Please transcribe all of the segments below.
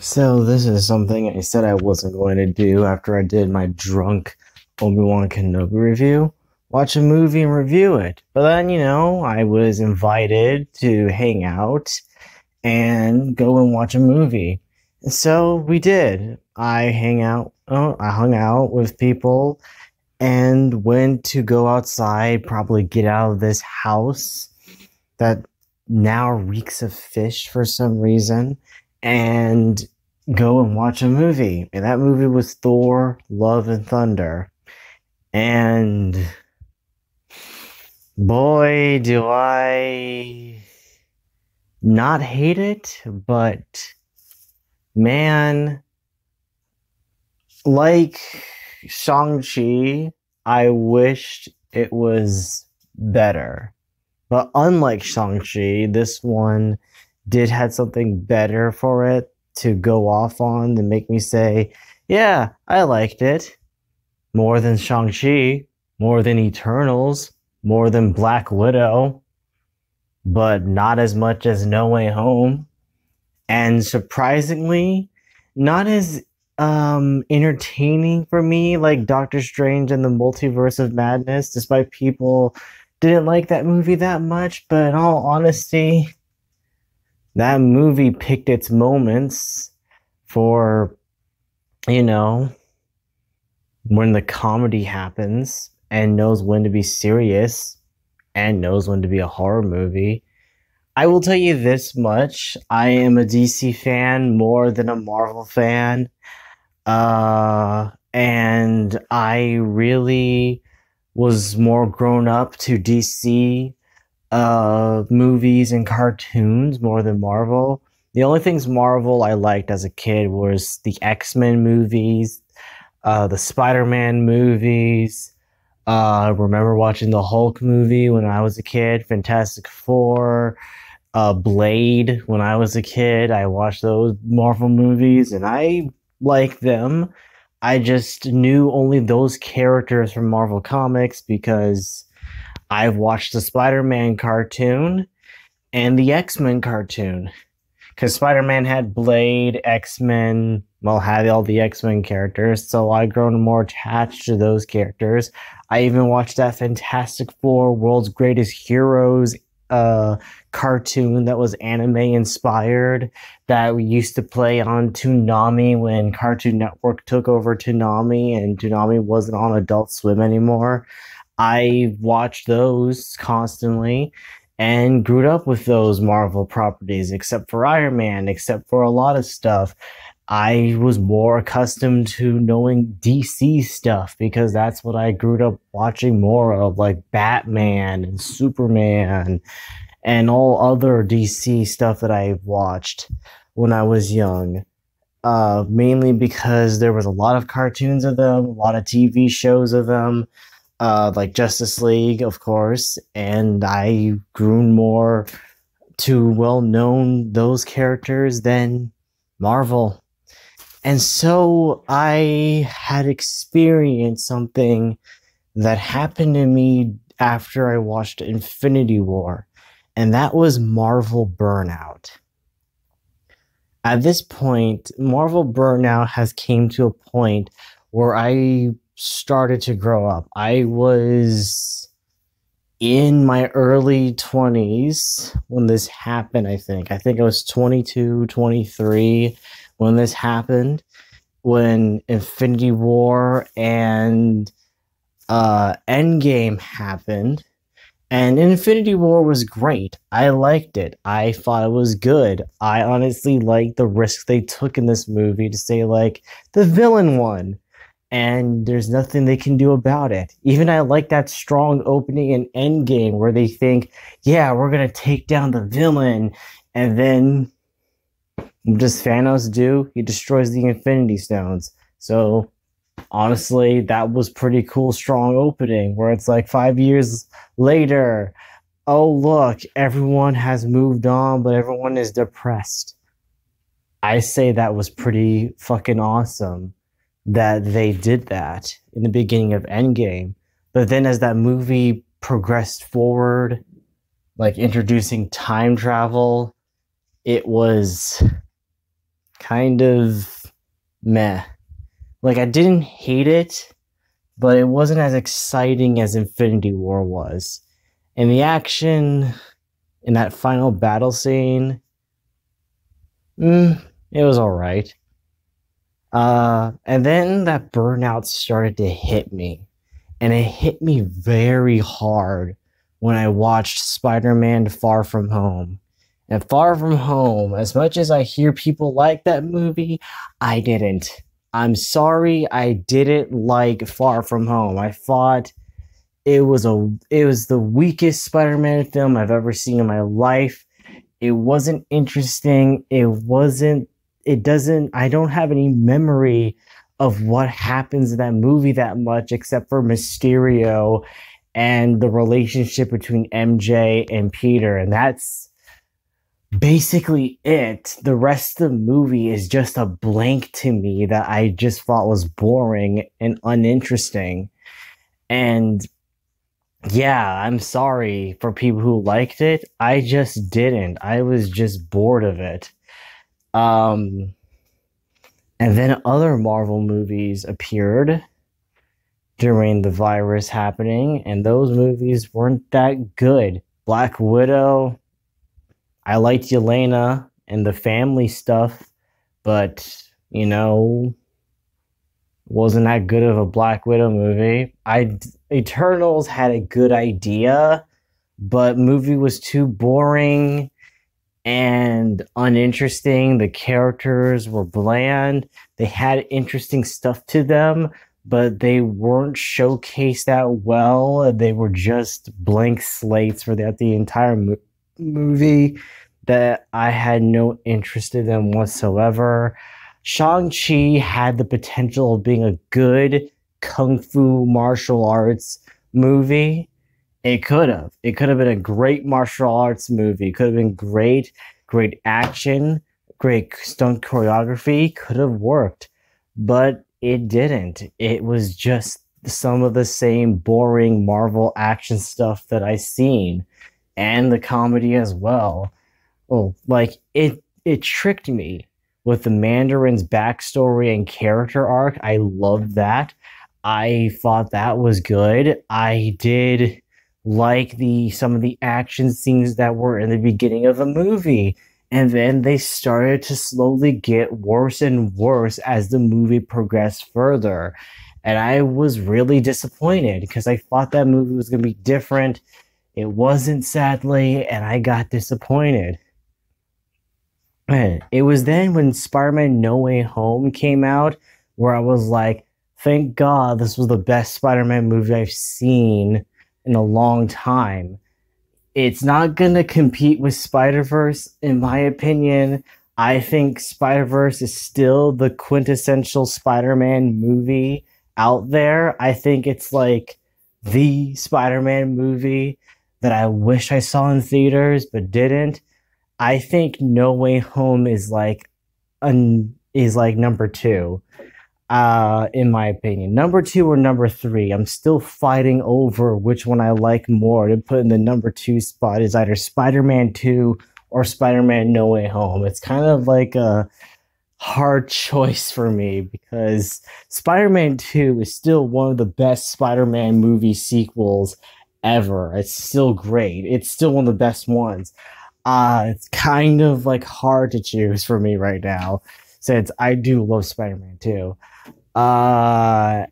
So this is something I said I wasn't going to do after I did my drunk Obi-Wan Kenobi review. Watch a movie and review it. But then, I was invited to hang out and go and watch a movie. And so we did. I hung out with people and went to go outside, probably get out of this house that now reeks of fish for some reason, and go and watch a movie. And that movie was Thor, Love and Thunder. And boy, do I not hate it, but man, like Shang-Chi, I wished it was better. But unlike Shang-Chi, this one did have something better for it to go off on to make me say, yeah, I liked it. More than Shang-Chi, more than Eternals, more than Black Widow, but not as much as No Way Home. And surprisingly, not as entertaining for me like Doctor Strange and the Multiverse of Madness, despite people didn't like that movie that much. But in all honesty, that movie picked its moments for, you know, when the comedy happens and knows when to be serious and knows when to be a horror movie. I will tell you this much. I am a DC fan more than a Marvel fan. And I really was more grown up to DC movies and cartoons more than Marvel. The only things Marvel I liked as a kid was the X-Men movies, the Spider-Man movies. I remember watching the Hulk movie when I was a kid, Fantastic Four, Blade when I was a kid. I watched those Marvel movies and I liked them. I just knew only those characters from Marvel Comics because I've watched the Spider-Man cartoon and the X-Men cartoon. Because Spider-Man had Blade, X-Men, well, had all the X-Men characters, so I've grown more attached to those characters. I even watched that Fantastic Four World's Greatest Heroes cartoon that was anime inspired that we used to play on Toonami when Cartoon Network took over Toonami and Toonami wasn't on Adult Swim anymore. I watched those constantly and grew up with those Marvel properties, except for Iron Man, except for a lot of stuff. I was more accustomed to knowing DC stuff because that's what I grew up watching more of, like Batman and Superman and all other DC stuff that I watched when I was young. Mainly because there was a lot of cartoons of them, a lot of TV shows of them, like Justice League, of course, and I grew more to well known those characters than Marvel. And so I had experienced something that happened to me after I watched Infinity War, and that was Marvel Burnout. At this point, Marvel Burnout has came to a point where I started to grow up. I was in my early 20s when this happened, I think. I think I was 22, 23 when this happened, when Infinity War and Endgame happened. And Infinity War was great. I liked it. I thought it was good. I honestly liked the risks they took in this movie to say, like, the villain won and there's nothing they can do about it. Even I like that strong opening in Endgame where they think, yeah, we're gonna take down the villain, and then what does Thanos do? He destroys the Infinity Stones. So honestly, that was pretty cool, strong opening where it's like 5 years later, oh look, everyone has moved on, but everyone is depressed. I say that was pretty fucking awesome that they did that in the beginning of Endgame. But then as that movie progressed forward, like introducing time travel, it was kind of meh. Like, I didn't hate it, but it wasn't as exciting as Infinity War was. And the action in that final battle scene, it was all right. And then that burnout started to hit me. And it hit me very hard when I watched Spider-Man Far From Home. And Far From Home, as much as I hear people like that movie, I didn't. I'm sorry, I didn't like Far From Home. I thought it was the weakest Spider-Man film I've ever seen in my life. It wasn't interesting. I don't have any memory of what happens in that movie that much, except for Mysterio and the relationship between MJ and Peter. And that's basically it. The rest of the movie is just a blank to me that I just thought was boring and uninteresting. And yeah, I'm sorry for people who liked it. I just didn't. I was just bored of it. And then other Marvel movies appeared during the virus happening, and those movies weren't that good. Black Widow, I liked Yelena and the family stuff, but, wasn't that good of a Black Widow movie. Eternals had a good idea, but movie was too boring and uninteresting. The characters were bland. They had interesting stuff to them, but they weren't showcased that well. They were just blank slates for the entire movie that I had no interest in them whatsoever. Shang-Chi had the potential of being a good kung fu martial arts movie. It could have. It could have been a great martial arts movie. It could have been great action, great stunt choreography. Could have worked, but it didn't. It was just some of the same boring Marvel action stuff that I've seen, and the comedy as well. Oh, like it tricked me with the Mandarin's backstory and character arc. I loved that. I thought that was good. I did like some of the action scenes that were in the beginning of the movie. And then they started to slowly get worse and worse as the movie progressed further. And I was really disappointed because I thought that movie was going to be different. It wasn't, sadly, and I got disappointed. It was then when Spider-Man No Way Home came out where I was like, thank God this was the best Spider-Man movie I've seen in a long time. It's not going to compete with Spider-Verse, in my opinion. I think Spider-Verse is still the quintessential Spider-Man movie out there. I think it's like the Spider-Man movie that I wish I saw in theaters but didn't. I think No Way Home is like number 2. In my opinion. Number 2 or number 3. I'm still fighting over which one I like more. To put in the number 2 spot is either Spider-Man 2 or Spider-Man No Way Home. It's kind of like a hard choice for me because Spider-Man 2 is still one of the best Spider-Man movie sequels ever. It's still great. It's still one of the best ones. It's kind of like hard to choose for me right now since I do love Spider-Man 2. And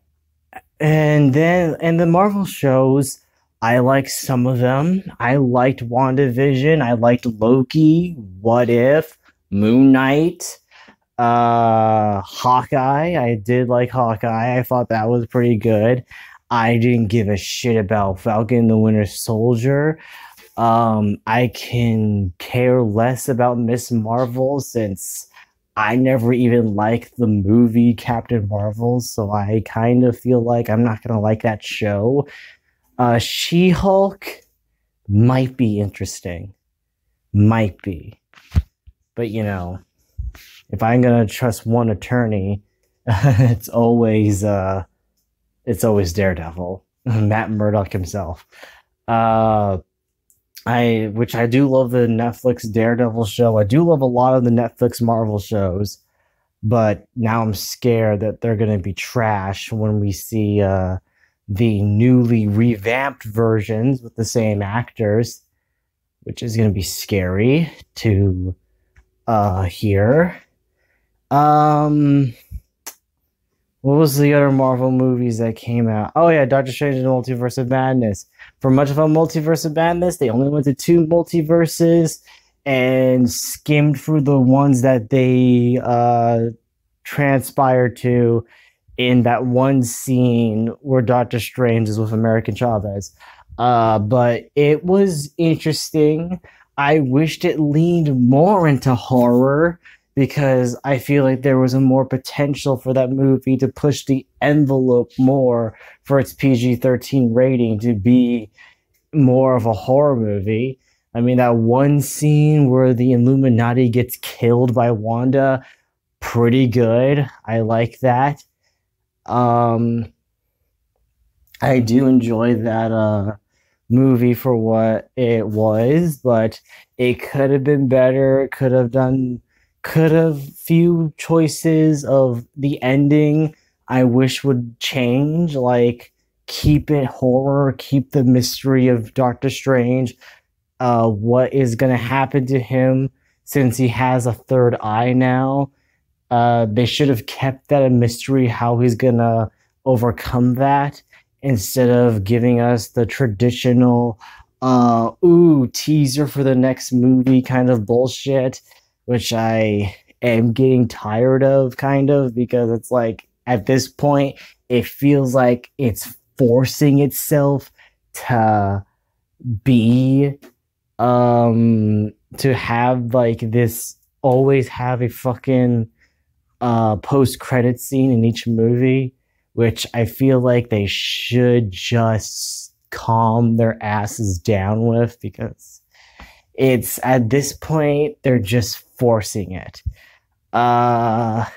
the Marvel shows, I like some of them. I liked WandaVision. I liked Loki, What If, Moon Knight, Hawkeye. I did like Hawkeye. I thought that was pretty good. I didn't give a shit about Falcon the Winter Soldier. I can care less about Miss Marvel since I never even liked the movie Captain Marvel, so I kind of feel like I'm not gonna like that show. She-Hulk might be interesting. Might be. But if I'm gonna trust one attorney, it's always Daredevil. Matt Murdock himself. Which I do love the Netflix Daredevil show. I do love a lot of the Netflix Marvel shows. but now I'm scared that they're gonna be trash when we see the newly revamped versions with the same actors, which is gonna be scary to hear. Um, what was the other Marvel movies that came out? Oh yeah, Doctor Strange and the Multiverse of Madness. For much of a Multiverse of Madness, they only went to two multiverses and skimmed through the ones that they transpired to in that one scene where Doctor Strange is with American Chavez. But it was interesting. I wished it leaned more into horror because I feel like there was a more potential for that movie to push the envelope more for its PG-13 rating to be more of a horror movie. I mean, that one scene where the Illuminati gets killed by Wanda, pretty good. I like that. Um, I do enjoy that movie for what it was, but it could have been better. Could have few choices of the ending I wish would change, like keep it horror, keep the mystery of Doctor Strange. What is gonna happen to him since he has a third eye now? They should have kept that a mystery how he's gonna overcome that instead of giving us the traditional teaser for the next movie kind of bullshit, which I am getting tired of kind of because it's like at this point it feels like it's forcing itself to be to have like this always have a fucking post credit scene in each movie, which I feel like they should just calm their asses down with because it's at this point they're just forcing it. Because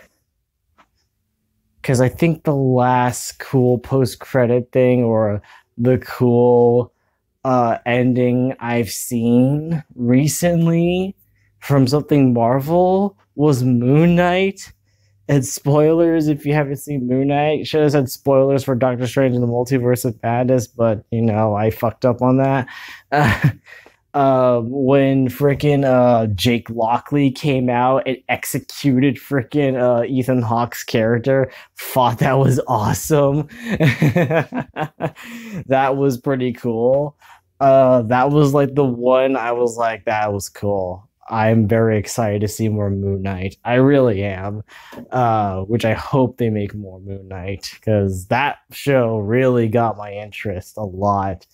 I think the last cool post credit thing or the cool ending I've seen recently from something Marvel was Moon Knight. And spoilers if you haven't seen Moon Knight. Should have said spoilers for Doctor Strange in the Multiverse of Madness, but you know, I fucked up on that. When freaking Jake Lockley came out and executed freaking Ethan Hawke's character, thought that was awesome. That was pretty cool. That was like the one I was like, that was cool. I'm very excited to see more Moon Knight. I really am. Which I hope they make more Moon Knight because that show really got my interest a lot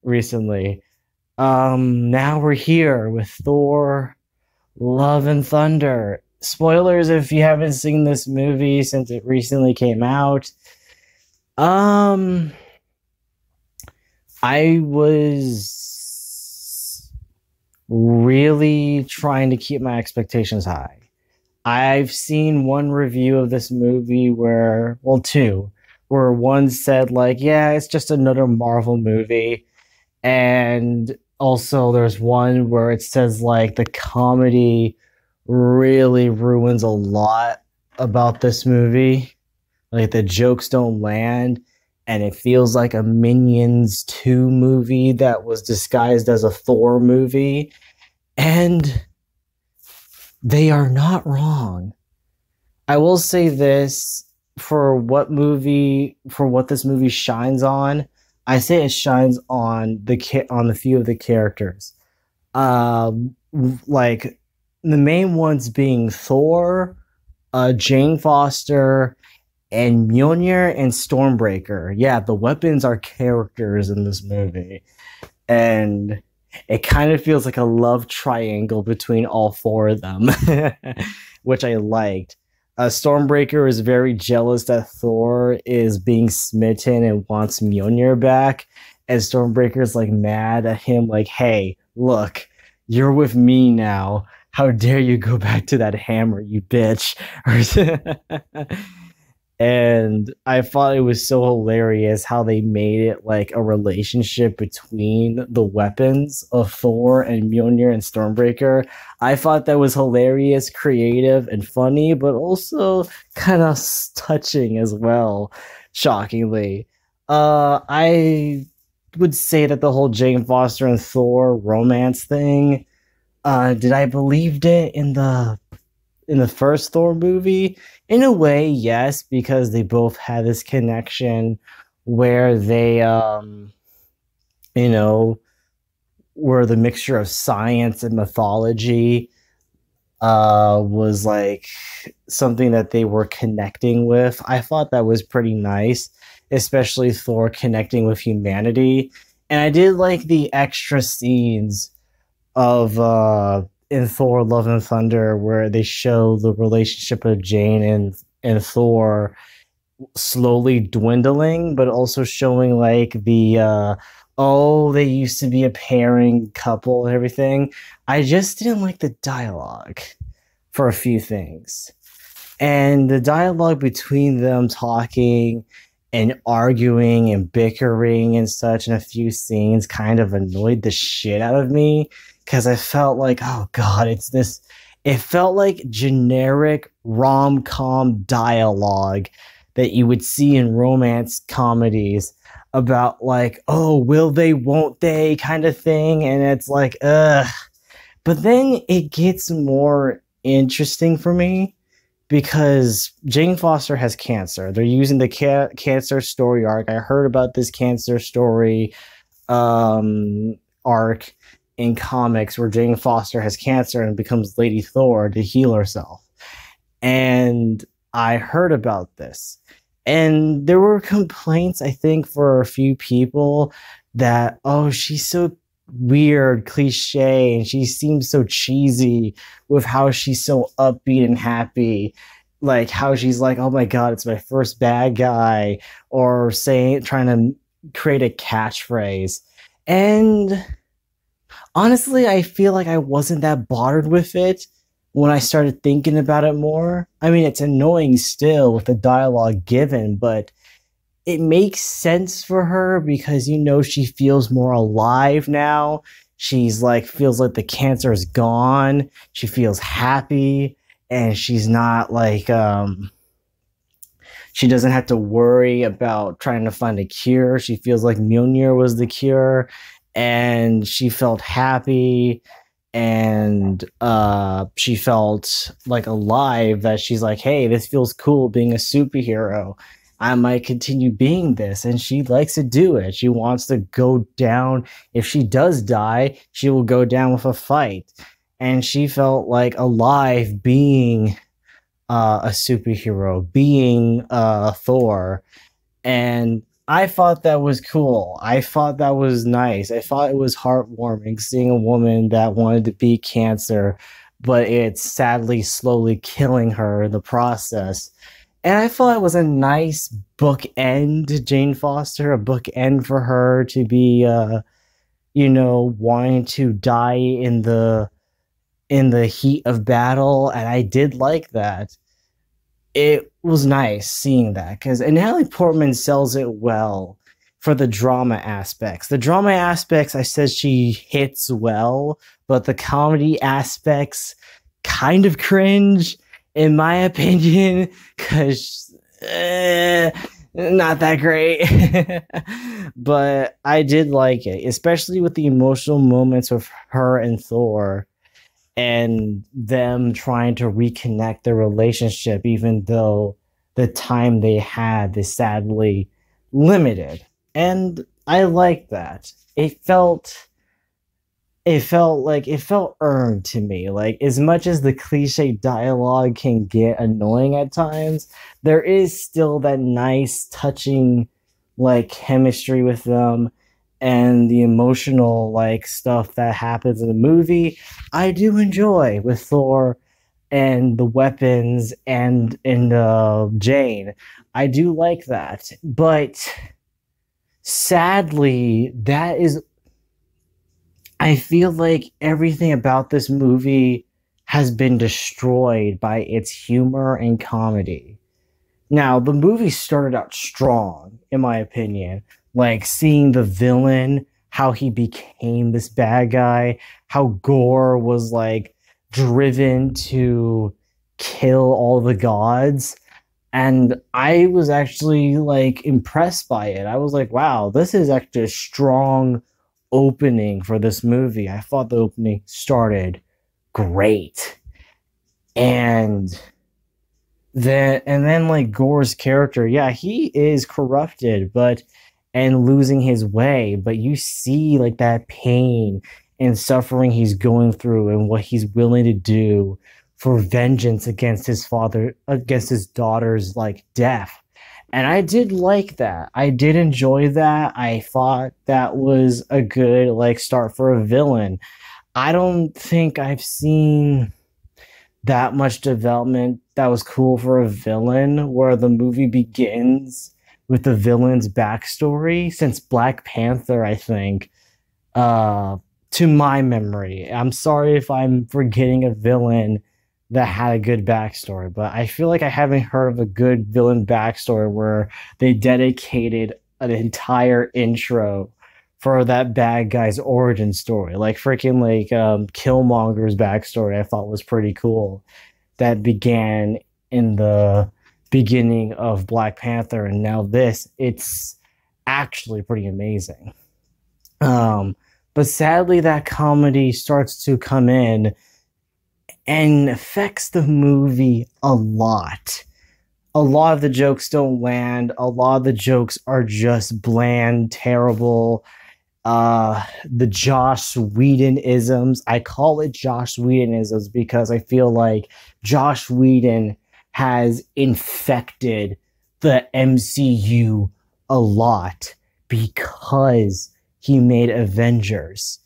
recently. Now we're here with Thor Love and Thunder. Spoilers if you haven't seen this movie since it recently came out. I was really trying to keep my expectations high. I've seen one review of this movie where, well, two, where one said, like, yeah, it's just another Marvel movie. And also, there's one where it says, like, the comedy really ruins a lot about this movie. Like, the jokes don't land. And it feels like a Minions 2 movie that was disguised as a Thor movie. And they are not wrong. I will say this for what this movie shines on. I say it shines on the few of the characters. Like the main ones being Thor, Jane Foster, and Mjolnir and Stormbreaker. Yeah, the weapons are characters in this movie. And it kind of feels like a love triangle between all four of them, which I liked. Stormbreaker is very jealous that Thor is being smitten and wants Mjolnir back. And Stormbreaker is like mad at him, like, hey, look, you're with me now. How dare you go back to that hammer, you bitch. And I thought it was so hilarious how they made it like a relationship between the weapons of Thor and Mjolnir and Stormbreaker. I thought that was hilarious, creative, and funny, but also kind of touching as well, shockingly. I would say that the whole Jane Foster and Thor romance thing, did I believed it in the first Thor movie? In a way, yes, because they both had this connection where they, you know, were the mixture of science and mythology was like something that they were connecting with. I thought that was pretty nice, especially Thor connecting with humanity. And I did like the extra scenes of in Thor Love and Thunder where they show the relationship of Jane and Thor slowly dwindling, but also showing like the oh, they used to be a pairing couple and everything. I just didn't like the dialogue for a few things. And the dialogue between them talking and arguing and bickering and such in a few scenes kind of annoyed the shit out of me because I felt like, oh God, it's this. It felt like generic rom-com dialogue that you would see in romance comedies about like, oh, will they, won't they kind of thing. And it's like, ugh. But then it gets more interesting for me because Jane Foster has cancer. They're using the cancer story arc. I heard about this cancer story arc in comics where Jane Foster has cancer and becomes Lady Thor to heal herself. And I heard about this. And there were complaints, I think, for a few people that, oh, she's so weird, cliche, and she seems so cheesy with how she's so upbeat and happy. Like how she's like, oh my God, it's my first bad guy, or trying to create a catchphrase. And honestly, I feel like I wasn't that bothered with it when I started thinking about it more. I mean, it's annoying still with the dialogue given, but it makes sense for her because she feels more alive now. She's like feels like the cancer is gone. She feels happy and she's not like she doesn't have to worry about trying to find a cure. She feels like Mjolnir was the cure and she felt happy and she felt like alive, that she's like, hey, this feels cool being a superhero. I might continue being this. And she likes to do it. She wants to go down. If she does die, she will go down with a fight. And she felt like alive being a superhero, being Thor. And I thought that was cool. I thought that was nice. I thought it was heartwarming seeing a woman that wanted to beat cancer, but it's sadly slowly killing her in the process. And I thought it was a nice bookend to Jane Foster, a bookend for her to be, wanting to die in the heat of battle, and I did like that. It was nice seeing that and Natalie Portman sells it well for the drama aspects. The drama aspects, I said she hits well, but the comedy aspects kind of cringe, in my opinion, because not that great. But I did like it, especially with the emotional moments with her and Thor, and them trying to reconnect their relationship, even though the time they had is sadly limited. And I like that. It felt earned to me. Like, as much as the cliche dialogue can get annoying at times, there is still that nice, touching, like, chemistry with them. And the emotional like stuff that happens in the movie, I do enjoy with Thor and the weapons and Jane. I do like that, but sadly, I feel like everything about this movie has been destroyed by its humor and comedy. Now, the movie started out strong, in my opinion. Like seeing the villain, how he became this bad guy, how Gore was like driven to kill all the gods. And I was actually like impressed by it. I was like, wow, this is actually a strong opening for this movie. I thought the opening started great. And then like Gore's character, yeah, he is corrupted, but and losing his way, but you see like that pain and suffering he's going through and what he's willing to do for vengeance against his father, against his daughter's like death. And I did like that. I did enjoy that. I thought that was a good like start for a villain. I don't think I've seen that much development that was cool for a villain where the movie begins with the villain's backstory since Black Panther, I think, uh, to my memory. I'm sorry if I'm forgetting a villain that had a good backstory, but I feel like I haven't heard of a good villain backstory where they dedicated an entire intro for that bad guy's origin story. Like freaking like Killmonger's backstory I thought was pretty cool. That began in the beginning of Black Panther and now this, it's actually pretty amazing. But sadly that comedy starts to come in and affects the movie a lot. A lot of the jokes don't land. A lot of the jokes are just bland, terrible. The Josh Whedon isms. I call it Josh Whedon isms because I feel like Josh Whedon has infected the MCU a lot because he made Avengers.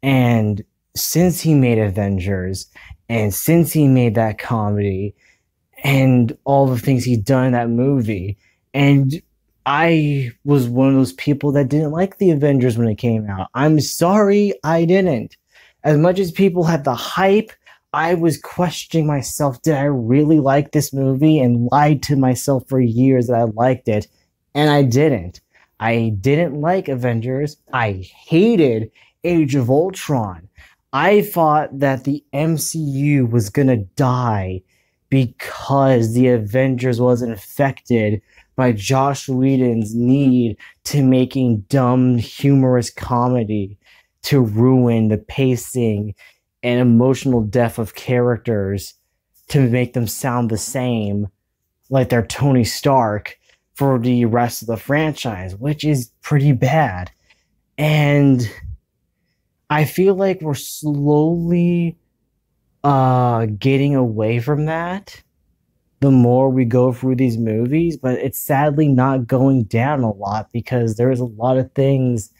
And since he made Avengers, and since he made that comedy, and all the things he's done in that movie, and I was one of those people that didn't like the Avengers when it came out. I'm sorry I didn't. As much as people had the hype, I was questioning myself, did I really like this movie? And lied to myself for years that I liked it, and I didn't. I didn't like Avengers. I hated Age of Ultron. I thought that the MCU was gonna die because the Avengers wasn't affected by Josh Whedon's need to making dumb, humorous comedy to ruin the pacing and emotional depth of characters to make them sound the same, like they're Tony Stark, for the rest of the franchise, which is pretty bad. And I feel like we're slowly getting away from that the more we go through these movies, but it's sadly not going down a lot because there's a lot of things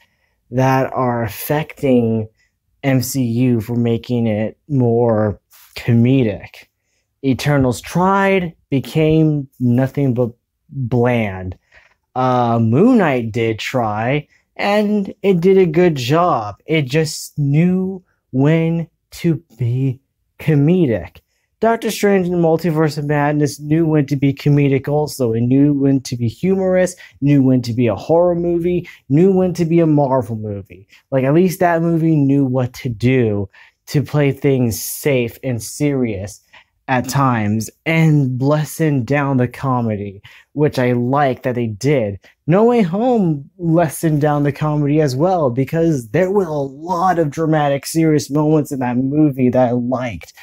that are affecting MCU for making it more comedic. Eternals tried, became nothing but bland. Moon Knight did try, and it did a good job. It just knew when to be comedic. Doctor Strange in the Multiverse of Madness knew when to be comedic also. It knew when to be humorous, knew when to be a horror movie, knew when to be a Marvel movie. Like, at least that movie knew what to do to play things safe and serious at times and lessen down the comedy, which I like that they did. No Way Home lessened down the comedy as well because there were a lot of dramatic, serious moments in that movie that I liked.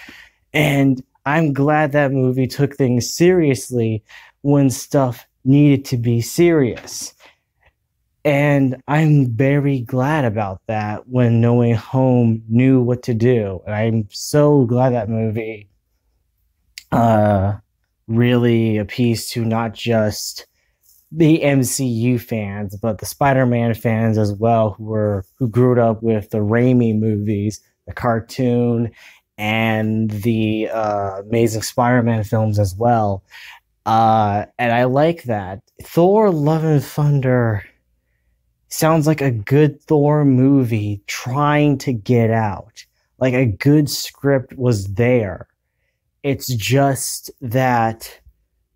And I'm glad that movie took things seriously when stuff needed to be serious. And I'm very glad about that when No Way Home knew what to do. And I'm so glad that movie really appeased to not just the MCU fans, but the Spider-Man fans as well, who grew up with the Raimi movies, the cartoon, and the Amazing Spider-Man films as well. And I like that. Thor: Love and Thunder sounds like a good Thor movie trying to get out. Like a good script was there. It's just that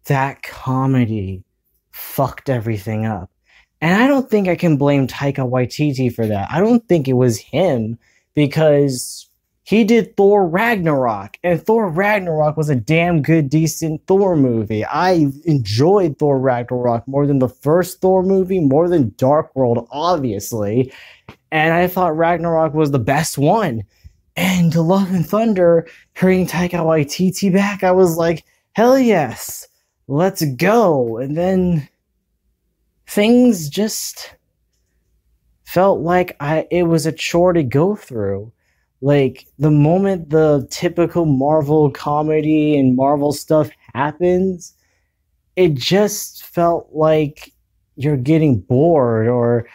that comedy fucked everything up. And I don't think I can blame Taika Waititi for that. I don't think it was him because he did Thor Ragnarok, and Thor Ragnarok was a damn good, decent Thor movie. I enjoyed Thor Ragnarok more than the first Thor movie, more than Dark World, obviously. And I thought Ragnarok was the best one. And to Love and Thunder, hearing Taika Waititi back, I was like, hell yes, let's go. And then things just felt like it was a chore to go through. Like, the moment the typical Marvel comedy and Marvel stuff happens, it just felt like you're getting bored, or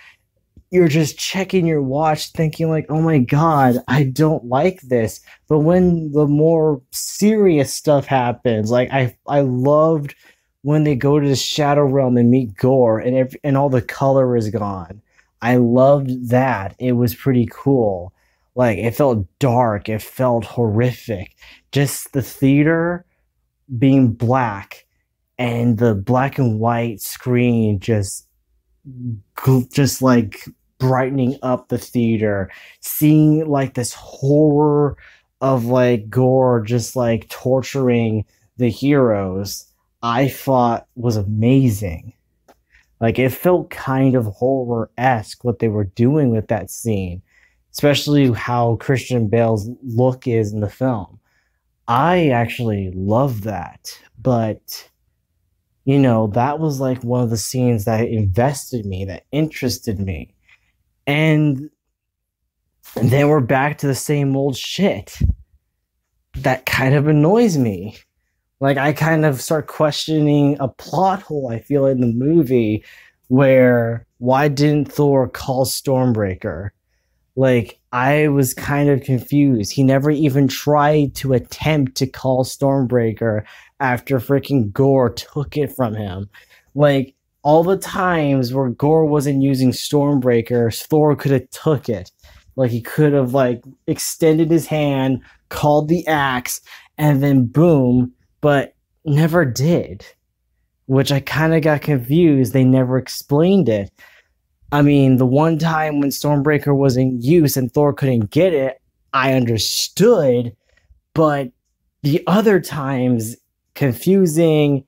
you're just checking your watch thinking like, oh my god, I don't like this. But when the more serious stuff happens, like I loved when they go to the Shadow Realm and meet Gore, and all the color is gone. I loved that. It was pretty cool. Like, it felt dark, it felt horrific. Just the theater being black and the black and white screen just like brightening up the theater, seeing like this horror of like Gore just like torturing the heroes, I thought was amazing. Like, it felt kind of horror-esque what they were doing with that scene, especially how Christian Bale's look is in the film. I actually love that, but you know, that was like one of the scenes that invested me, that interested me. And then we're back to the same old shit. That kind of annoys me. Like, I kind of start questioning a plot hole I feel in the movie, where why didn't Thor call Stormbreaker? Like, I was kind of confused. He never even tried to attempt to call Stormbreaker after freaking Gore took it from him. Like, all the times where Gore wasn't using Stormbreaker, Thor could have took it. Like, he could have, like, extended his hand, called the axe, and then boom, but never did. Which I kind of got confused. They never explained it. I mean, the one time when Stormbreaker was in use and Thor couldn't get it, I understood, but the other times, confusing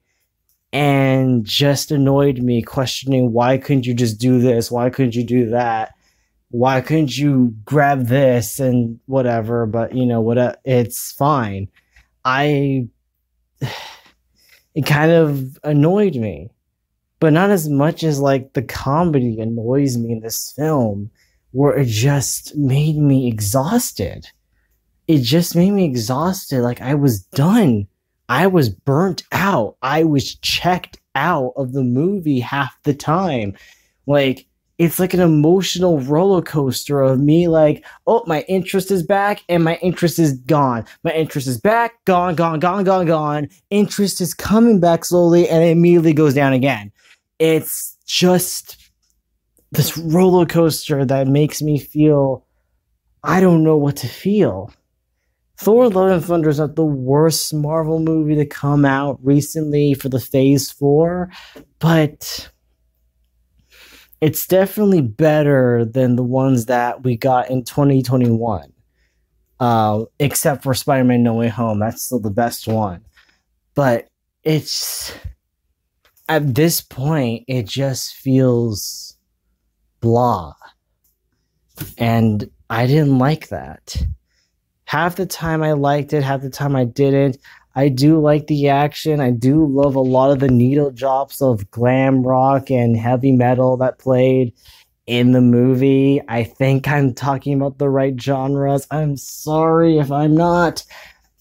and just annoyed me, questioning why couldn't you just do this? Why couldn't you do that? Why couldn't you grab this and whatever? But you know what? It's fine. It kind of annoyed me, but not as much as like the comedy annoys me in this film, where it just made me exhausted. It just made me exhausted. Like, I was done. I was burnt out. I was checked out of the movie half the time. Like, it's like an emotional roller coaster of me like, oh, my interest is back and my interest is gone. My interest is back, gone, gone, gone, gone, gone. Interest is coming back slowly and it immediately goes down again. It's just this roller coaster that makes me feel I don't know what to feel. Thor Love and Thunder is not the worst Marvel movie to come out recently for the Phase 4, but it's definitely better than the ones that we got in 2021. Except for Spider-Man No Way Home. That's still the best one. But it's, at this point, it just feels blah. And I didn't like that. Half the time I liked it, half the time I didn't. I do like the action. I do love a lot of the needle drops of glam rock and heavy metal that played in the movie. I think I'm talking about the right genres. I'm sorry if I'm not.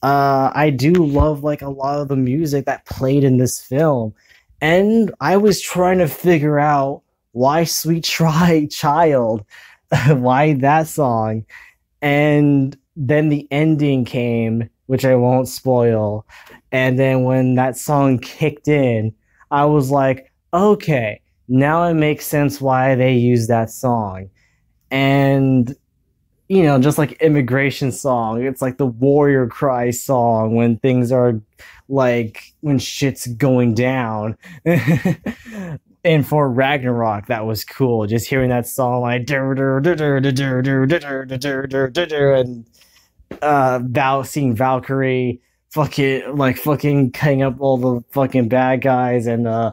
I do love like a lot of the music that played in this film. And I was trying to figure out why Sweet Child, why that song. And then the ending came, which I won't spoil. And then when that song kicked in, I was like, okay, now it makes sense why they use that song. And just like immigration song. It's like the warrior cry song when things are like when shit's going down. And for Ragnarok, that was cool. Just hearing that song like and seeing Valkyrie fucking cutting up all the fucking bad guys and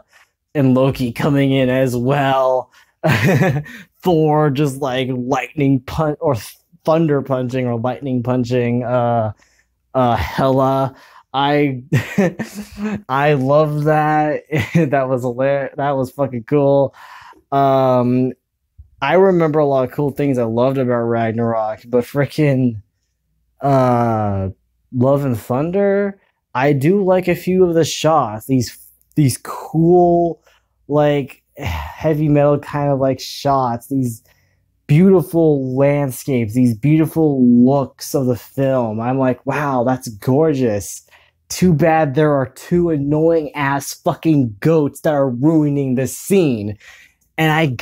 Loki coming in as well. Thor just like lightning punch or thunder punching or lightning punching Hela. I I love that. That was hilarious. That was fucking cool. Um I remember a lot of cool things I loved about Ragnarok, but freaking uh Love and Thunder, I do like a few of the shots. These cool like heavy metal kind of like shots, these beautiful landscapes, these beautiful looks of the film. I'm like, wow, that's gorgeous. Too bad there are two annoying ass fucking goats that are ruining the scene. And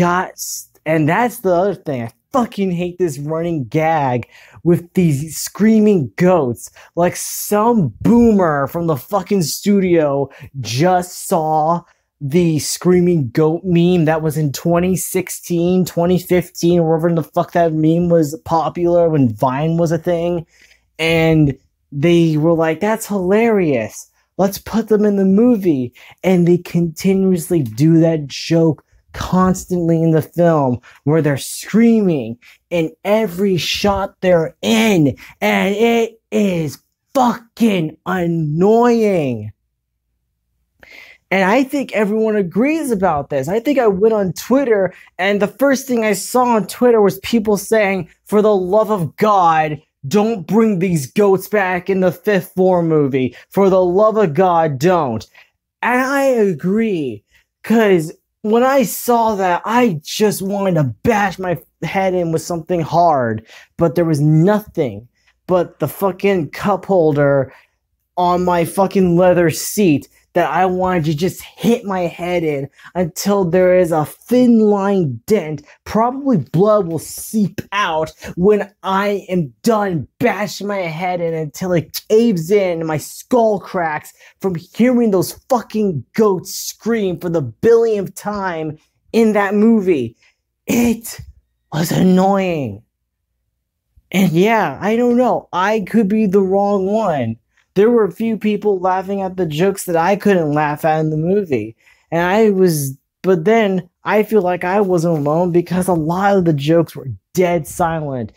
and that's the other thing. I fucking hate this running gag with these screaming goats. Like some boomer from the fucking studio just saw the screaming goat meme that was in 2016, 2015, wherever the fuck that meme was popular when Vine was a thing. And they were like, that's hilarious. Let's put them in the movie. And they continuously do that joke constantly in the film where they're screaming in every shot they're in. And it is fucking annoying. And I think everyone agrees about this. I think I went on Twitter, and the first thing I saw on Twitter was people saying, for the love of God, don't bring these goats back in the fifth Thor movie. For the love of God, don't. And I agree. Because when I saw that, I just wanted to bash my head in with something hard. But there was nothing but the fucking cup holder on my fucking leather seat that I wanted to just hit my head in until there is a thin line dent. Probably blood will seep out when I am done bashing my head in until it caves in and my skull cracks from hearing those fucking goats scream for the billionth time in that movie. It was annoying. And yeah, I don't know. I could be the wrong one. There were a few people laughing at the jokes that I couldn't laugh at in the movie. But then I feel like I wasn't alone because a lot of the jokes were dead silent,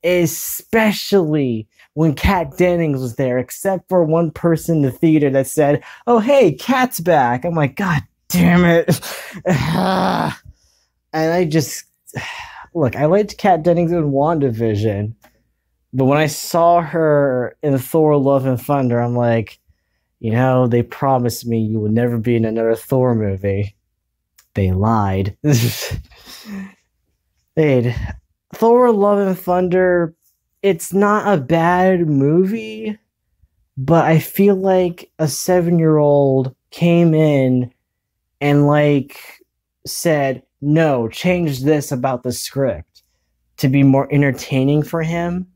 especially when Kat Dennings was there, except for one person in the theater that said, oh, hey, Kat's back. I'm like, God damn it. And I just, look, I liked Kat Dennings in WandaVision. But when I saw her in Thor Love and Thunder, I'm like, they promised me you would never be in another Thor movie. They lied. Thor Love and Thunder, it's not a bad movie, but I feel like a 7-year-old came in and said, no, change this about the script to be more entertaining for him.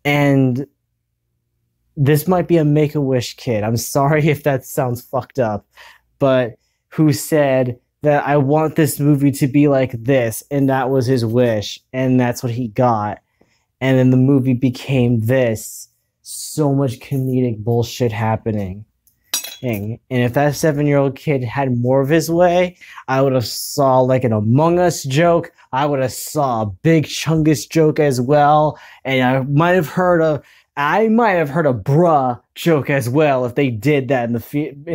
And this might be a Make-A-Wish kid. I'm sorry if that sounds fucked up, but who said that I want this movie to be like this, and that was his wish, and that's what he got. And then the movie became this. So much comedic bullshit happening. And if that 7-year-old kid had more of his way, I would have saw like an Among Us joke. I would have saw a Big Chungus joke as well. And I might have heard a bruh joke as well if they did that in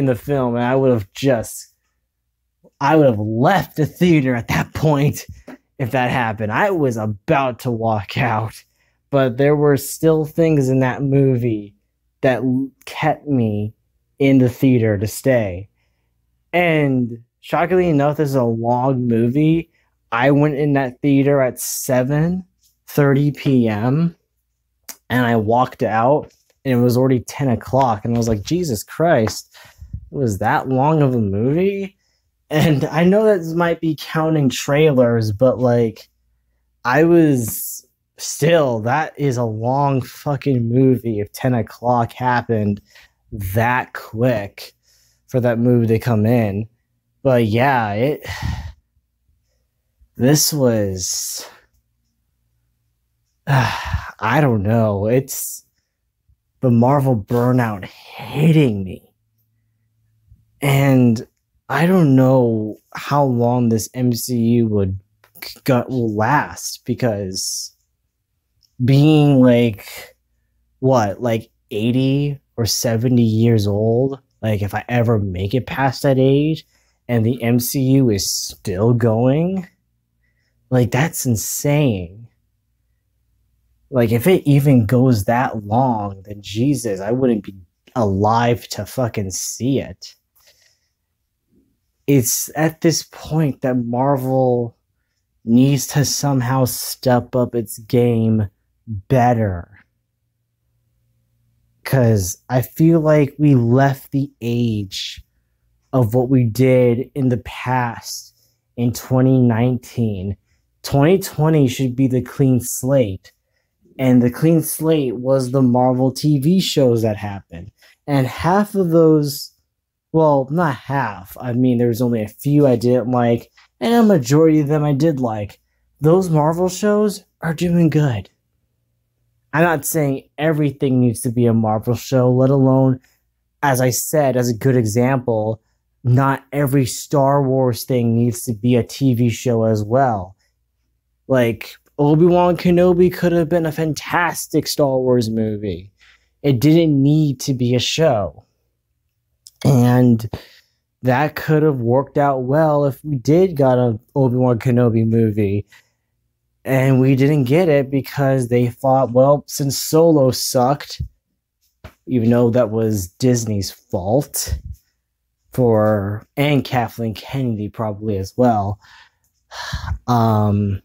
the film. And I would have left the theater at that point if that happened. I was about to walk out. But there were still things in that movie that kept me in the theater to stay. And shockingly enough, this is a long movie. I went in that theater at 7:30 p.m. and I walked out and it was already 10 o'clock. And I was like, Jesus Christ, it was that long of a movie? And I know that this might be counting trailers, but I was still, that is a long fucking movie if 10 o'clock happened that quick for that movie to come in. But yeah, this was I don't know. It's the Marvel burnout hitting me. And I don't know how long this MCU will last, because being like what, like 80 or 70 years old, like if I ever make it past that age and the MCU is still going, like that's insane. Like if it even goes that long, then Jesus, I wouldn't be alive to fucking see it. It's at this point that Marvel needs to somehow step up its game better. Because I feel like we left the age of what we did in the past in 2019. 2020 should be the clean slate. And the clean slate was the Marvel TV shows that happened. And half of those, well, not half. I mean, there's only a few I didn't like, and a majority of them I did like. Those Marvel shows are doing good. I'm not saying everything needs to be a Marvel show, let alone, as I said, as a good example, not every Star Wars thing needs to be a TV show as well. Like, Obi-Wan Kenobi could have been a fantastic Star Wars movie. It didn't need to be a show. And that could have worked out well if we did got an Obi-Wan Kenobi movie. And we didn't get it because they thought, well, since Solo sucked, even though that was Disney's fault, and Kathleen Kennedy probably as well. I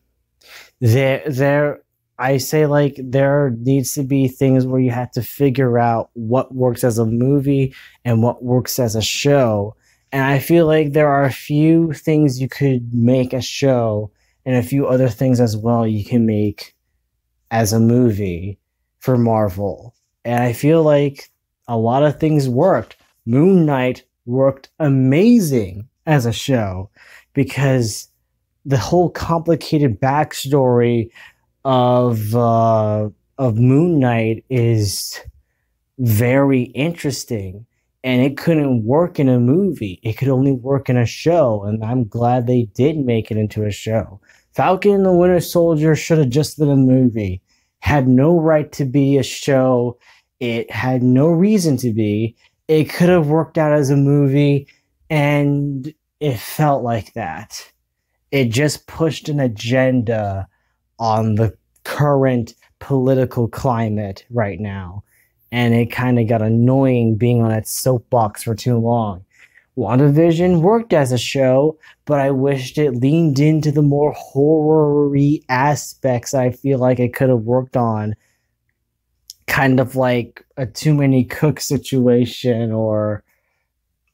say, like, there needs to be things where you have to figure out what works as a movie and what works as a show. And I feel like there are a few things you could make a show and a few other things as well you can make as a movie for Marvel. And I feel like a lot of things worked. Moon Knight worked amazing as a show because the whole complicated backstory of Moon Knight is very interesting, and it couldn't work in a movie. It could only work in a show, and I'm glad they did make it into a show. Falcon and the Winter Soldier should have just been a movie. Had no right to be a show. It had no reason to be. It could have worked out as a movie, and it felt like that. It just pushed an agenda on the current political climate right now. And it kind of got annoying being on that soapbox for too long. WandaVision worked as a show, but I wished it leaned into the more horror-y aspects I feel like it could have worked on. Kind of like a Too Many Cooks situation or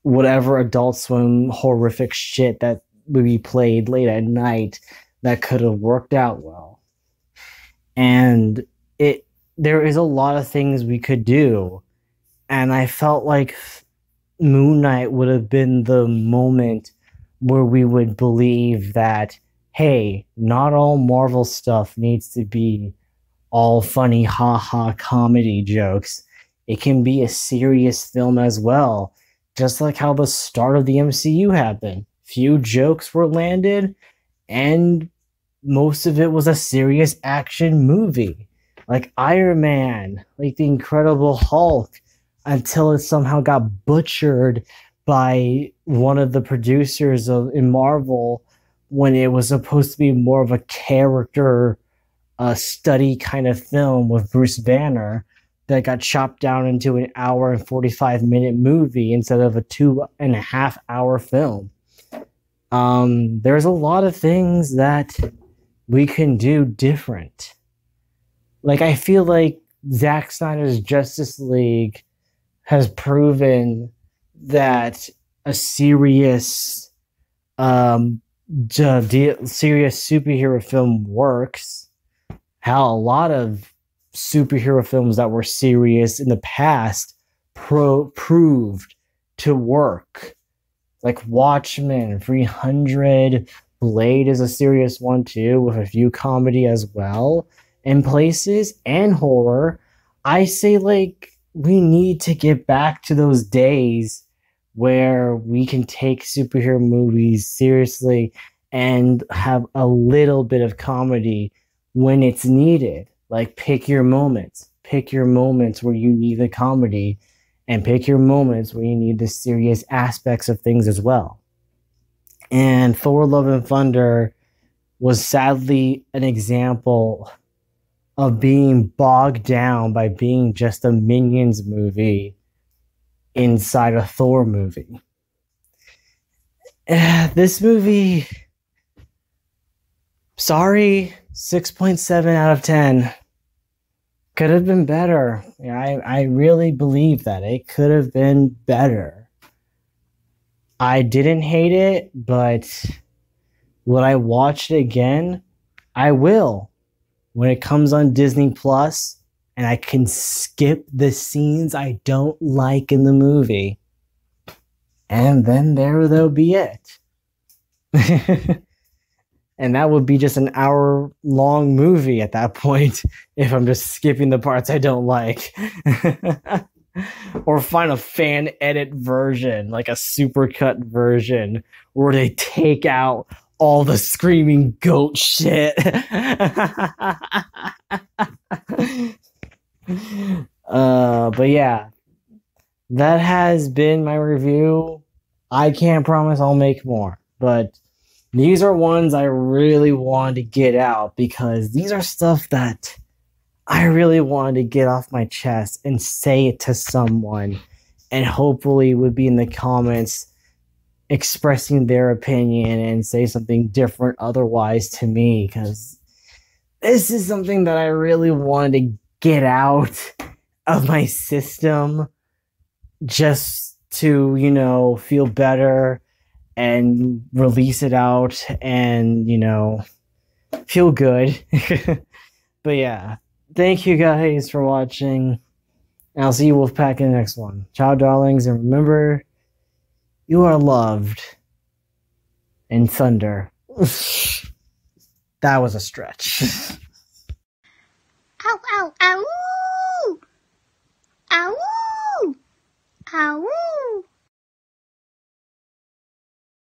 whatever Adult Swim horrific shit that we played late at night that could have worked out well. And there is a lot of things we could do. And I felt like Moon Knight would have been the moment where we would believe that, hey, not all Marvel stuff needs to be all funny, ha-ha comedy jokes. It can be a serious film as well. Just like how the start of the MCU happened. Few jokes were landed, and most of it was a serious action movie. Like Iron Man, like the Incredible Hulk, until it somehow got butchered by one of the producers in Marvel when it was supposed to be more of a character study kind of film with Bruce Banner that got chopped down into an hour and 45-minute movie instead of a 2.5-hour film. There's a lot of things that we can do different. Like, I feel like Zack Snyder's Justice League has proven that a serious superhero film works. how a lot of superhero films that were serious in the past proved to work. Like Watchmen, 300, Blade is a serious one too, with a few comedy as well in places and horror. I say like we need to get back to those days where we can take superhero movies seriously and have a little bit of comedy when it's needed. Like pick your moments. Pick your moments where you need the comedy and pick your moments where you need the serious aspects of things as well. And Thor Love and Thunder was sadly an example of being bogged down by being just a Minions movie inside a Thor movie. This movie, sorry, 6.7 out of 10. Could have been better. I really believe that. It could have been better. I didn't hate it, but would I watch it again? I will. When it comes on Disney Plus and I can skip the scenes I don't like in the movie. And then there'll be it. And that would be just an hour-long movie at that point if I'm just skipping the parts I don't like. Or find a fan edit version, like a supercut version, where they take out all the screaming goat shit. But yeah, that has been my review. I can't promise I'll make more, but these are ones I really wanted to get out because these are stuff that I really wanted to get off my chest and say it to someone, and hopefully would be in the comments expressing their opinion and say something different otherwise to me, because this is something that I really wanted to get out of my system just to, feel better and release it out and, feel good. But yeah, thank you guys for watching. And I'll see you Wolfpack in the next one. Ciao, darlings, and remember, you are loved in thunder. That was a stretch. Ow, ow, ow!